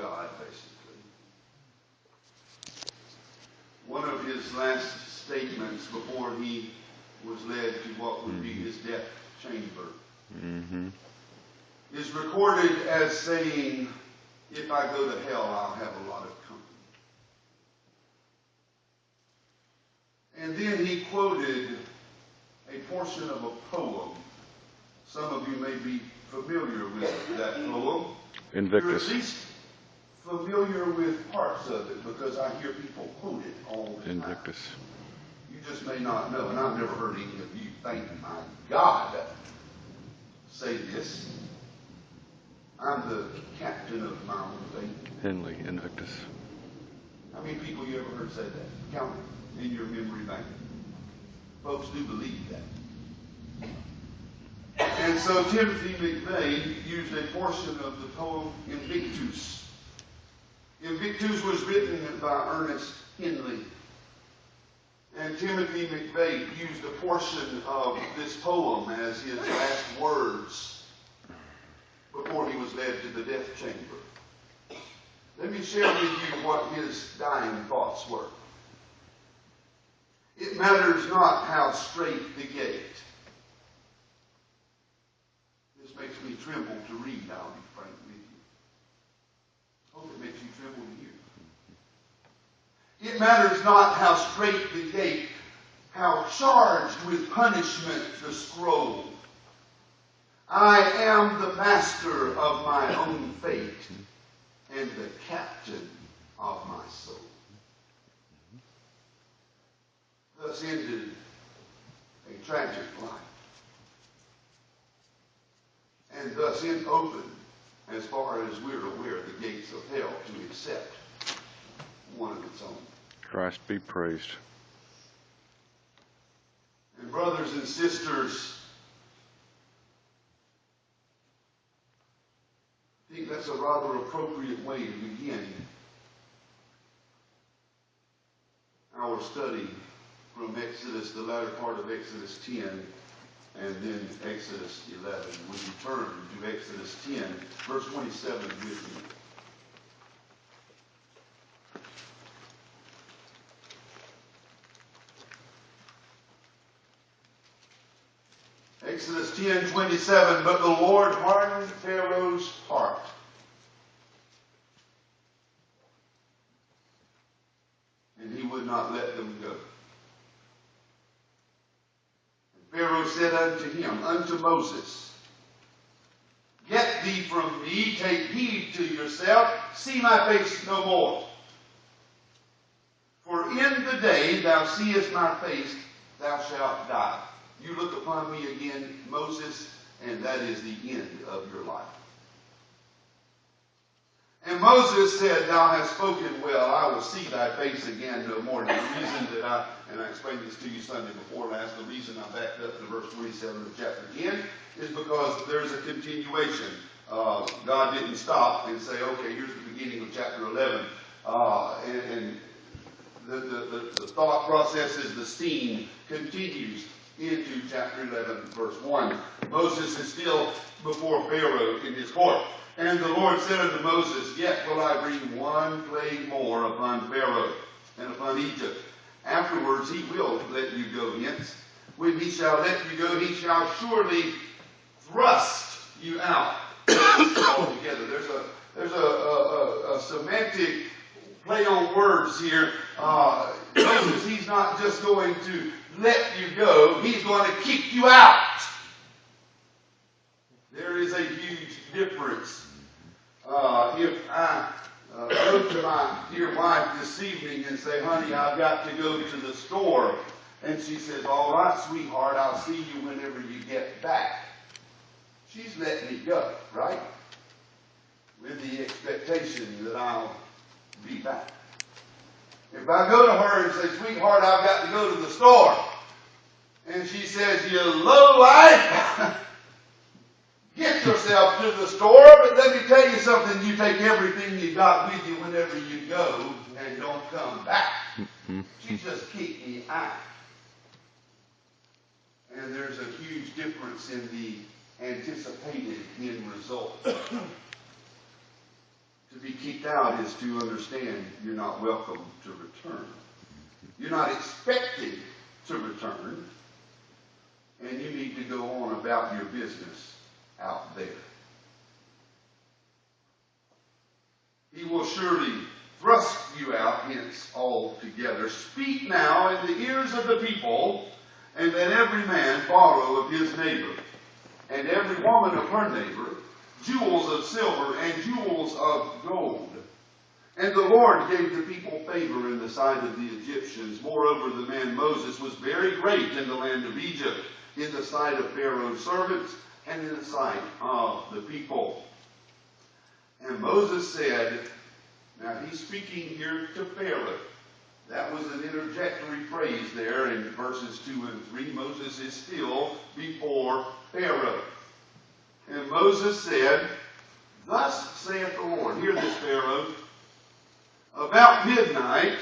God, basically. One of his last statements before he was led to what would be his death chamber is recorded as saying, "If I go to hell, I'll have a lot of company." And then he quoted a portion of a poem. Some of you may be familiar with that poem. Invictus. You're at least familiar with parts of it because I hear people quote it all the time. Invictus. You just may not know, and I've never heard any of you, thank my God, say this. I'm the captain of my own fate. Henley, Invictus. How many people you ever heard say that? Count it in your memory bank. Folks do believe that. And so Timothy McVeigh used a portion of the poem Invictus. Invictus was written by Ernest Henley. And Timothy McVeigh used a portion of this poem as his last words before he was led to the death chamber. Let me share with you what his dying thoughts were. It matters not how straight the gate. This makes me tremble to read, I'll be frank with you. Hope it makes you tremble to hear. It matters not how straight the gate, how charged with punishment the scroll. I am the master of my own fate and the captain of my soul. Thus ended a tragic life. And thus opened, as far as we're aware, the gates of hell to accept one of its own. Christ be praised. And brothers and sisters, I think that's a rather appropriate way to begin our study from Exodus, the latter part of Exodus 10, and then Exodus 11. Would you turn to Exodus 10, verse 27 with me? Exodus 10:27, but the Lord hardened Pharaoh's heart. And he would not let them go. And Pharaoh said unto Moses, Get thee from me, take heed to yourself, see my face no more. For in the day thou seest my face, thou shalt die. You look upon me again, Moses, and that is the end of your life. And Moses said, Thou hast spoken well, I will see thy face again no more. Now, the reason that I explained this to you Sunday before last, the reason I backed up to verse 27 of chapter 10 is because there's a continuation. God didn't stop and say, okay, here's the beginning of chapter 11. And the thought process is the scene continues into chapter 11, verse 1. Moses is still before Pharaoh in his court. And the Lord said unto Moses, Yet will I bring one plague more upon Pharaoh and upon Egypt. Afterwards he will let you go hence. When he shall let you go, he shall surely thrust you out altogether. There's a semantic play on words here. Moses, he's not just going to let you go, he's going to kick you out. There is a huge difference. If I go to my dear wife this evening and say, honey, I've got to go to the store, and she says, all right, sweetheart, I'll see you whenever you get back. She's letting me go, right? With the expectation that I'll be back. If I go to her and say, sweetheart, I've got to go to the store, and she says, you lowlife, get yourself to the store, but let me tell you something, you take everything you got with you whenever you go and don't come back. She just kicked me out. And there's a huge difference in the anticipated end result. To be kicked out is to understand you're not welcome to return. You're not expected to return, and you need to go on about your business out there. He will surely thrust you out hence altogether. Speak now in the ears of the people, and let every man borrow of his neighbor, and every woman of her neighbor, jewels of silver and jewels of gold. And the Lord gave the people favor in the sight of the Egyptians. Moreover, the man Moses was very great in the land of Egypt, in the sight of Pharaoh's servants, and in the sight of the people. And Moses said, now he's speaking here to Pharaoh. That was an interjectory phrase there in verses 2 and 3. Moses is still before Pharaoh. And Moses said, thus saith the Lord, hear this, Pharaoh, about midnight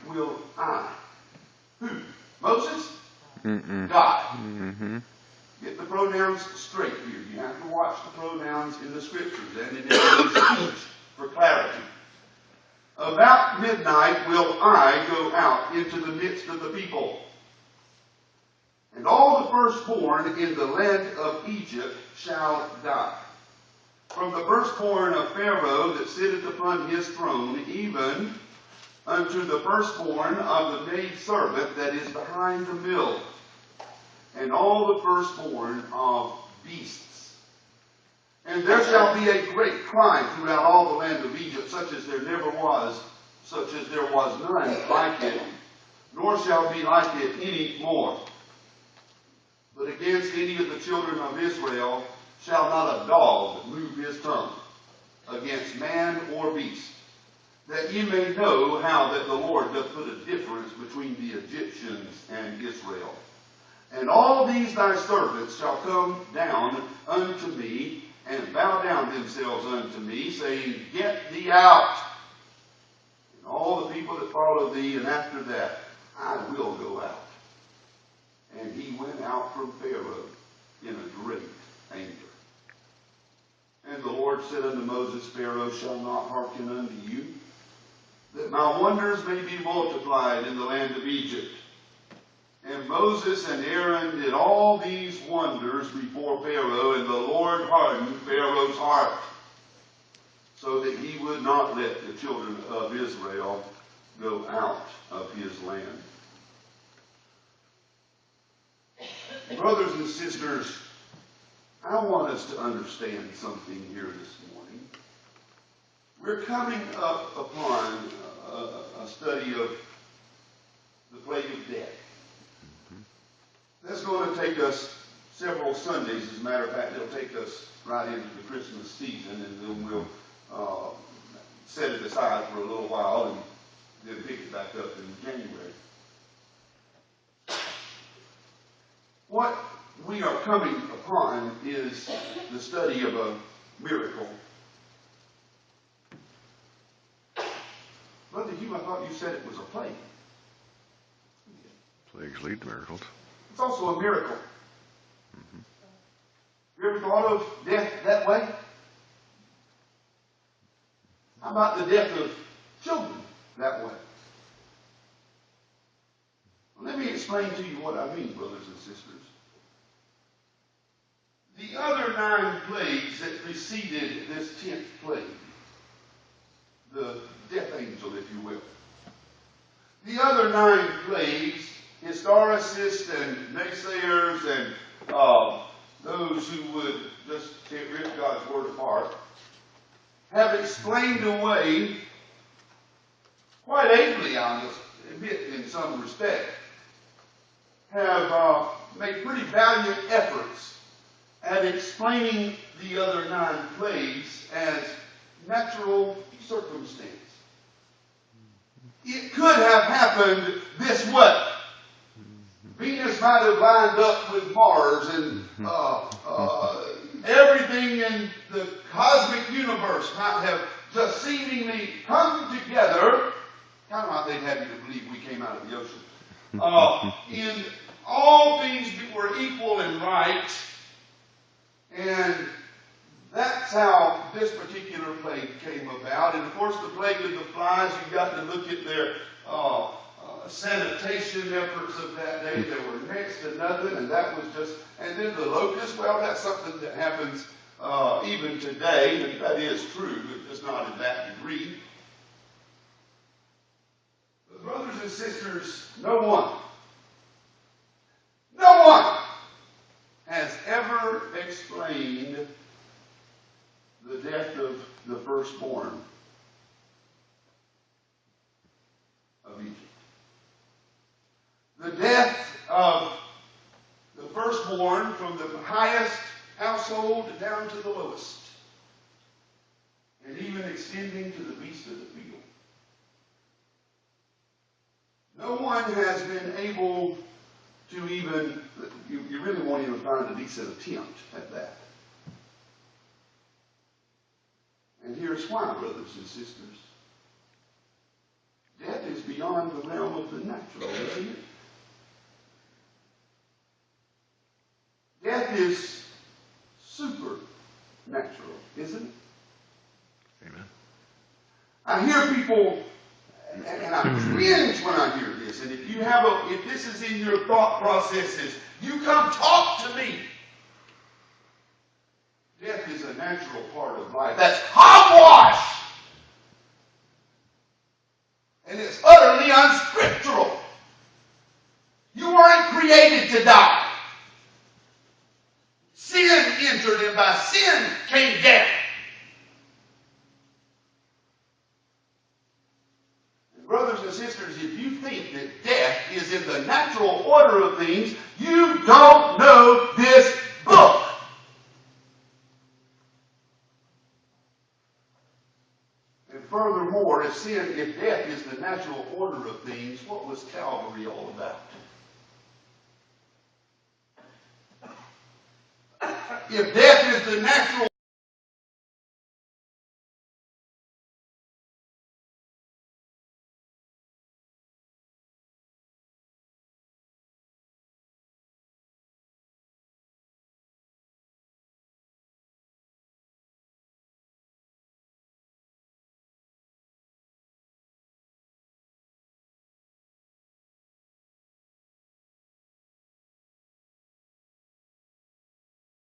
will I. Who? Moses? God. Get the pronouns straight here. You have to watch the pronouns in the scriptures and in every speech for clarity. About midnight will I go out into the midst of the people. And all the firstborn in the land of Egypt shall die. From the firstborn of Pharaoh that sitteth upon his throne, even unto the firstborn of the maidservant that is behind the mill, and all the firstborn of beasts. And there shall be a great cry throughout all the land of Egypt, such as there was none like it, nor shall be like it any more. But against any of the children of Israel shall not a dog move his tongue, against man or beast, that ye may know how that the Lord doth put a difference between the Egyptians and Israel. And all these thy servants shall come down unto me, and bow down themselves unto me, saying, Get thee out. And all the people that follow thee, and after that I will go out. And he went out from Pharaoh in a great anger. And the Lord said unto Moses, Pharaoh shall not hearken unto you, that my wonders may be multiplied in the land of Egypt. And Moses and Aaron did all these wonders before Pharaoh, and the Lord hardened Pharaoh's heart, so that he would not let the children of Israel go out of his land. Brothers and sisters, I want us to understand something here this morning. We're coming up upon a study of the plague of death. That's going to take us several Sundays. As a matter of fact, it'll take us right into the Christmas season, and then we'll set it aside for a little while and then pick it back up in January. What we are coming upon is the study of a miracle. Brother Hugh, I thought you said it was a plague. Plagues lead to miracles. It's also a miracle. You ever thought of death that way? How about the death of children that way? Well, let me explain to you what I mean, brothers and sisters. The other 9 plagues that preceded this 10th plague, the death angel, if you will. The other 9 plagues, historicists and naysayers and those who would just rip God's word apart, have explained away quite ably, I must admit, in some respect, have made pretty valiant efforts at explaining the other 9 plagues as natural circumstance. It could have happened this way. Venus might have lined up with Mars, and everything in the cosmic universe might have just seemingly come together, kind of like they'd have you to believe we came out of the ocean. And all things were equal and right, and that's how this particular plague came about. And of course, the plague of the flies, you've got to look at their sanitation efforts of that day. There were next to nothing, and that was just, and then the locust, well, that's something that happens even today, and that is true, but just not in that degree. But brothers and sisters, no one has ever explained the death of the firstborn of Egypt. The death of the firstborn from the highest household down to the lowest, and even extending to the beast of the field. No one has been able to even, you really won't even find a decent attempt at that. And here's why, brothers and sisters. Death is beyond the realm of the natural, isn't it? Death is supernatural, isn't it? Amen. I hear people, and I cringe when I hear this, and if this is in your thought processes, you come talk to me. Death is a natural part of life. That's hogwash! And it's utterly unscriptural. You weren't created to die. Sin entered, and by sin came death. And brothers and sisters, if you think that death is in the natural order of things, you don't know this book. And furthermore, if death is the natural order of things, what was Calvary all about? If death is the natural